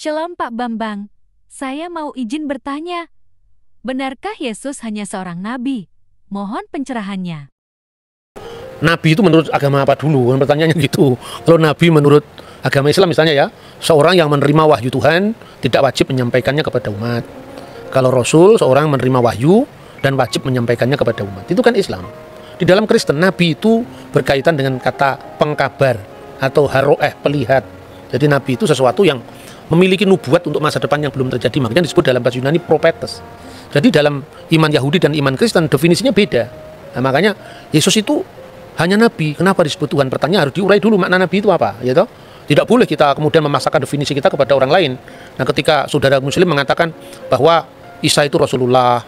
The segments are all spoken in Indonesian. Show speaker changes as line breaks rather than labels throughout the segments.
Shalom Pak Bambang, saya mau izin bertanya. Benarkah Yesus hanya seorang nabi? Mohon pencerahannya.
Nabi itu menurut agama apa dulu? Pertanyaannya gitu. Kalau nabi menurut agama Islam misalnya ya, seorang yang menerima wahyu Tuhan tidak wajib menyampaikannya kepada umat. Kalau Rasul, seorang menerima wahyu dan wajib menyampaikannya kepada umat. Itu kan Islam. Di dalam Kristen, nabi itu berkaitan dengan kata pengkabar atau haroeh, pelihat. Jadi nabi itu sesuatu yang memiliki nubuat untuk masa depan yang belum terjadi. Makanya disebut dalam bahasa Yunani prophetes. Jadi dalam iman Yahudi dan iman Kristen definisinya beda. Nah, makanya Yesus itu hanya nabi. Kenapa disebut Tuhan? Pertanyaan harus diurai dulu makna nabi itu apa, ya toh? Tidak boleh kita kemudian memaksakan definisi kita kepada orang lain. Nah, ketika saudara muslim mengatakan bahwa Isa itu Rasulullah,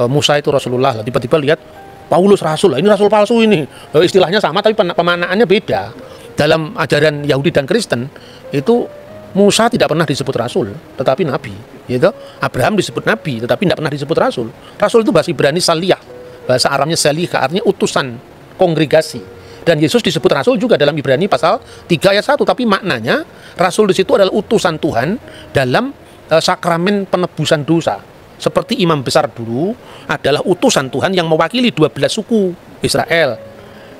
Musa itu Rasulullah, tiba-tiba lihat Paulus Rasul, ini Rasul palsu ini. Istilahnya sama tapi pemaknaannya beda. Dalam ajaran Yahudi dan Kristen itu Musa tidak pernah disebut Rasul, tetapi Nabi. Gitu. Abraham disebut Nabi, tetapi tidak pernah disebut Rasul. Rasul itu bahasa Ibrani saliyah, bahasa Aramnya salihah, artinya utusan, kongregasi. Dan Yesus disebut Rasul juga dalam Ibrani pasal 3 ayat 1, tapi maknanya Rasul di situ adalah utusan Tuhan dalam sakramen penebusan dosa. Seperti imam besar dulu adalah utusan Tuhan yang mewakili 12 suku Israel.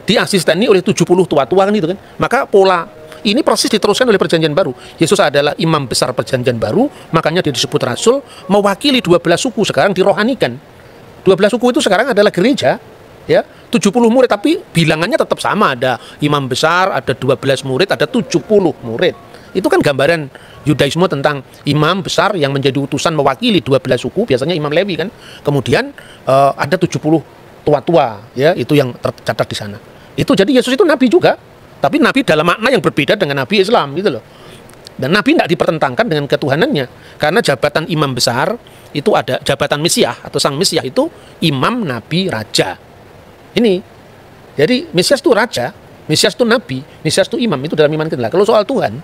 Diasisteni oleh 70 tua-tua kan itu kan. Maka pola ini persis diteruskan oleh perjanjian baru. Yesus adalah imam besar perjanjian baru, makanya dia disebut Rasul, mewakili 12 suku, sekarang dirohanikan. 12 suku itu sekarang adalah gereja, ya. 70 murid, tapi bilangannya tetap sama, ada imam besar, ada 12 murid, ada 70 murid. Itu kan gambaran Yudaisme tentang imam besar yang menjadi utusan mewakili 12 suku, biasanya imam Lewi kan. Kemudian ada 70 tua-tua, ya, itu yang tercatat di sana. Itu jadi Yesus itu nabi juga. Tapi nabi dalam makna yang berbeda dengan nabi Islam gitu loh. Dan nabi tidak dipertentangkan dengan ketuhanannya. Karena jabatan imam besar itu ada jabatan Mesias atau sang Mesias itu imam, nabi, raja. Ini. Jadi Mesias itu raja, Mesias itu nabi, Mesias itu imam, itu dalam iman kita. Kalau soal Tuhan,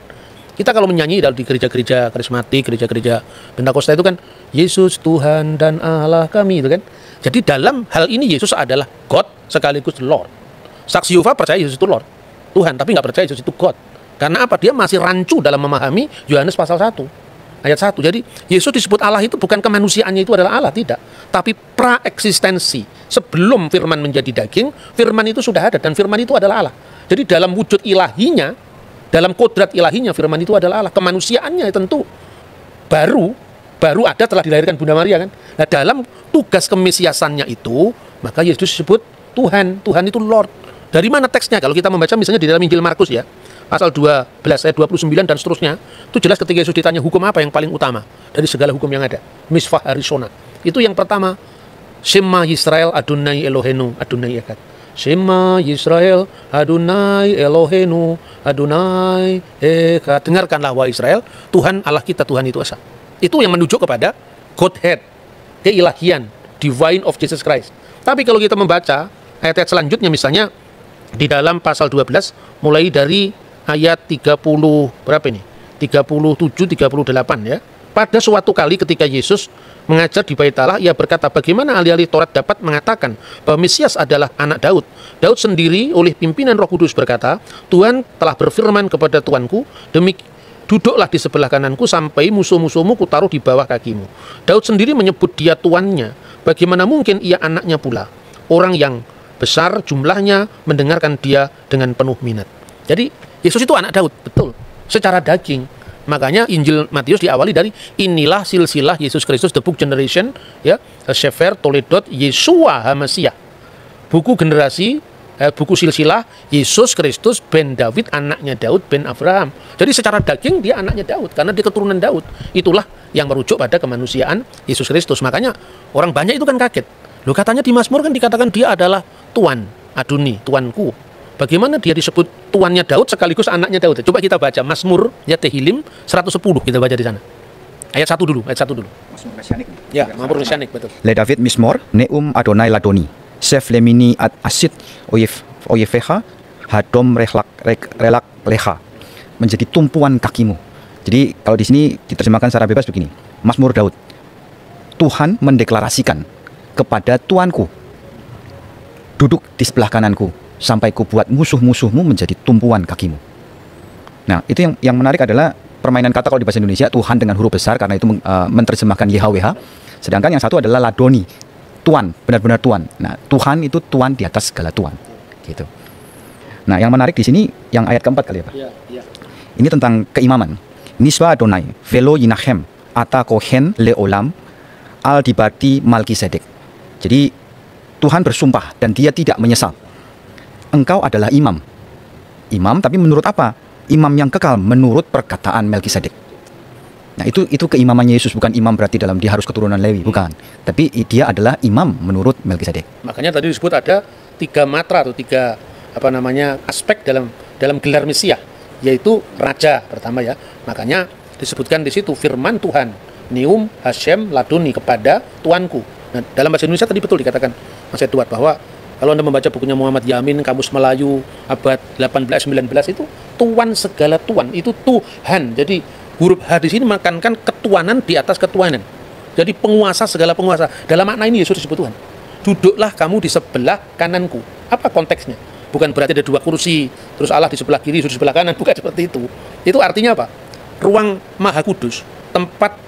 kita kalau menyanyi di gereja-gereja karismatik, gereja-gereja Pentakosta itu kan Yesus Tuhan dan Allah kami itu kan. Jadi dalam hal ini Yesus adalah God sekaligus Lord. Saksi Yehova percaya Yesus itu Lord, Tuhan, tapi nggak percaya Yesus itu God. Karena apa? Dia masih rancu dalam memahami Yohanes pasal 1 ayat 1. Jadi Yesus disebut Allah itu bukan kemanusiaannya itu adalah Allah, tidak, tapi praeksistensi. Sebelum firman menjadi daging, firman itu sudah ada dan firman itu adalah Allah. Jadi dalam wujud ilahinya, dalam kodrat ilahinya, firman itu adalah Allah. Kemanusiaannya tentu baru ada, telah dilahirkan Bunda Maria kan. Nah, dalam tugas kemesiasannya itu, maka Yesus disebut Tuhan. Tuhan itu Lord. Dari mana teksnya? Kalau kita membaca misalnya di dalam Injil Markus ya, pasal 12 ayat 29 dan seterusnya, itu jelas ketika Yesus ditanya hukum apa yang paling utama dari segala hukum yang ada. Misvah Harishona. Itu yang pertama, Shema Yisrael Adonai Elohenu Adonai Echad. Shema Yisrael Adonai Elohenu Adonai Echad. Dengarkanlah wahai Israel, Tuhan Allah kita, Tuhan itu esa. Itu yang menunjuk kepada Godhead, keilahian, divine of Jesus Christ. Tapi kalau kita membaca ayat-ayat selanjutnya misalnya di dalam pasal 12 mulai dari ayat 30 berapa ini? 37 38 ya. Pada suatu kali ketika Yesus mengajar di Bait Allah, ia berkata, bagaimana ahli-ahli Taurat dapat mengatakan bahwa Mesias adalah anak Daud? Daud sendiri oleh pimpinan Roh Kudus berkata, Tuhan telah berfirman kepada Tuanku, duduklah di sebelah kananku sampai musuh-musuhmu kutaruh di bawah kakimu. Daud sendiri menyebut dia tuannya. Bagaimana mungkin ia anaknya pula? Orang yang besar jumlahnya mendengarkan dia dengan penuh minat. Jadi Yesus itu anak Daud, betul, secara daging. Makanya Injil Matius diawali dari inilah silsilah Yesus Kristus, the book generation, ya, Sefer Toledot Yesua HaMasiah. Buku generasi, buku silsilah Yesus Kristus ben David, anaknya Daud ben Abraham. Jadi secara daging dia anaknya Daud karena dia keturunan Daud. Itulah yang merujuk pada kemanusiaan Yesus Kristus. Makanya orang banyak itu kan kaget. Loh, katanya di Mazmur kan dikatakan dia adalah Tuan, Adoni, Tuanku. Bagaimana dia disebut tuannya Daud sekaligus anaknya Daud? Coba kita baca Mazmur ya Tehillim 110, kita baca di sana. Ayat 1 dulu, ayat 1 dulu. Mazmur Mesianik. Ya, Mazmur Mesianik, betul.
Le David Mismor, Neum Adonai Ladoni, Sef Lemini Ad Asid Oyefeha, Hadom Relak Leha, menjadi tumpuan kakimu. Jadi kalau di sini diterjemahkan secara bebas begini, Mazmur Daud, Tuhan mendeklarasikan kepada Tuanku, duduk di sebelah kananku, sampai ku buat musuh-musuhmu menjadi tumpuan kakimu. Nah, itu yang menarik adalah permainan kata kalau di bahasa Indonesia Tuhan dengan huruf besar karena itu menerjemahkan YHWH. Sedangkan yang satu adalah Ladoni, Tuan, benar-benar Tuan. Nah, Tuhan itu Tuan di atas segala Tuan. Gitu. Nah, yang menarik di sini yang ayat keempat kali ya, Pak. Ini tentang keimaman. Niswa Adonai, velo yinachem, ata kohen leolam, al dibati Malkisedek. Jadi Tuhan bersumpah dan dia tidak menyesal. Engkau adalah imam. Imam tapi menurut apa? Imam yang kekal menurut perkataan Melkisedek. Nah, itu keimamannya Yesus, bukan imam berarti dalam dia harus keturunan Lewi, bukan. Tapi dia adalah imam menurut Melkisedek.
Makanya tadi disebut ada 3 matra atau 3 aspek dalam gelar Mesias, yaitu raja pertama ya. Makanya disebutkan di situ firman Tuhan, Neum Hashem Ladoni, kepada tuanku. Nah, dalam bahasa Indonesia tadi betul dikatakan Mas Edward bahwa kalau Anda membaca bukunya Muhammad Yamin, Kamus Melayu abad 18-19 itu tuan segala tuan, itu Tuhan. Jadi huruf H di sini menekankan ketuanan di atas ketuanan. Jadi penguasa segala penguasa. Dalam makna ini Yesus disebut Tuhan. Duduklah kamu di sebelah kananku. Apa konteksnya? Bukan berarti ada 2 kursi, terus Allah di sebelah kiri, Yesus di sebelah kanan, bukan seperti itu. Itu artinya apa? Ruang Maha Kudus, tempat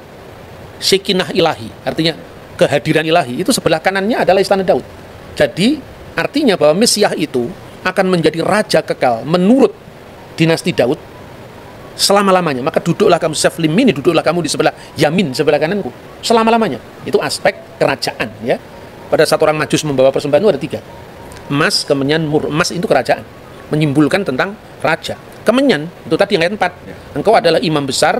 Sekinah ilahi, artinya kehadiran ilahi, itu sebelah kanannya adalah istana Daud. Jadi artinya bahwa Mesias itu akan menjadi raja kekal menurut dinasti Daud selama-lamanya. Maka duduklah kamu seflimini, duduklah kamu di sebelah yamin, sebelah kananku, selama-lamanya. Itu aspek kerajaan ya. Pada saat orang Majus membawa persembahan itu ada 3. Emas, kemenyan, mur. Emas itu kerajaan, menyimpulkan tentang raja. Kemenyan itu tadi yang ayat 4. Engkau adalah imam besar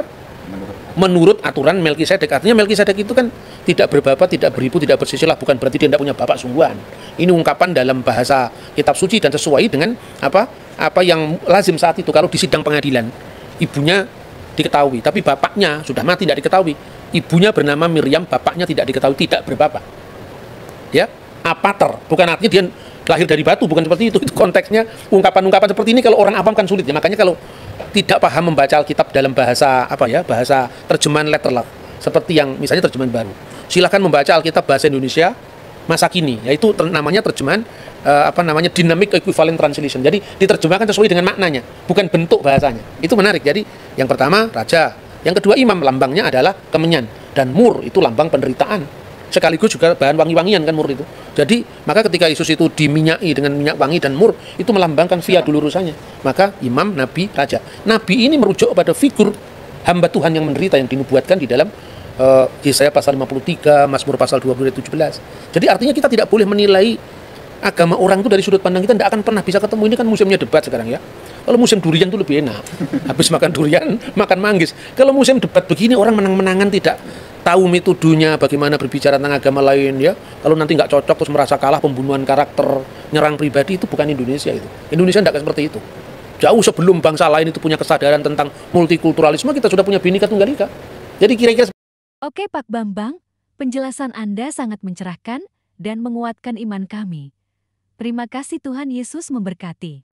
menurut aturan Melkisedek. Artinya Melkisedek itu kan tidak berbapak, tidak beribu, tidak bersisilah, bukan berarti dia tidak punya bapak sungguhan. Ini ungkapan dalam bahasa kitab suci dan sesuai dengan apa yang lazim saat itu. Kalau di sidang pengadilan ibunya diketahui, tapi bapaknya sudah mati, tidak diketahui. Ibunya bernama Miriam, bapaknya tidak diketahui, tidak berbapak. Ya, apater, bukan artinya dia lahir dari batu, bukan seperti itu. Itu konteksnya ungkapan-ungkapan seperti ini kalau orang awam kan sulit ya. Makanya kalau tidak paham membaca Alkitab dalam bahasa bahasa terjemahan letterlock, seperti yang misalnya terjemahan baru, silahkan membaca Alkitab bahasa Indonesia masa kini, yaitu namanya terjemahan dynamic equivalent translation. Jadi diterjemahkan sesuai dengan maknanya, bukan bentuk bahasanya. Itu menarik. Jadi yang pertama raja, yang kedua imam, lambangnya adalah kemenyan, dan mur itu lambang penderitaan. Sekaligus juga bahan wangi-wangian kan mur itu. Jadi maka ketika Yesus itu diminyaki dengan minyak wangi dan mur, itu melambangkan via dulurusannya. Maka imam, nabi, raja. Nabi ini merujuk pada figur hamba Tuhan yang menderita yang dinubuatkan di dalam Yesaya pasal 53, Mazmur pasal 20 ayat 17. Jadi artinya kita tidak boleh menilai agama orang itu dari sudut pandang kita, tidak akan pernah bisa ketemu. Ini kan musimnya debat sekarang ya. Kalau musim durian itu lebih enak. Habis makan durian, makan manggis. Kalau musim debat begini, orang menang-menangan, tidak tahu metodenya bagaimana berbicara tentang agama lain ya. Kalau nanti nggak cocok terus merasa kalah, pembunuhan karakter, nyerang pribadi, itu bukan Indonesia itu. Indonesia tidak seperti itu. Jauh sebelum bangsa lain itu punya kesadaran tentang multikulturalisme, kita sudah punya Bhinneka Tunggal Ika. Jadi kira-kira
Oke Pak Bambang, penjelasan Anda sangat mencerahkan dan menguatkan iman kami. Terima kasih, Tuhan Yesus memberkati.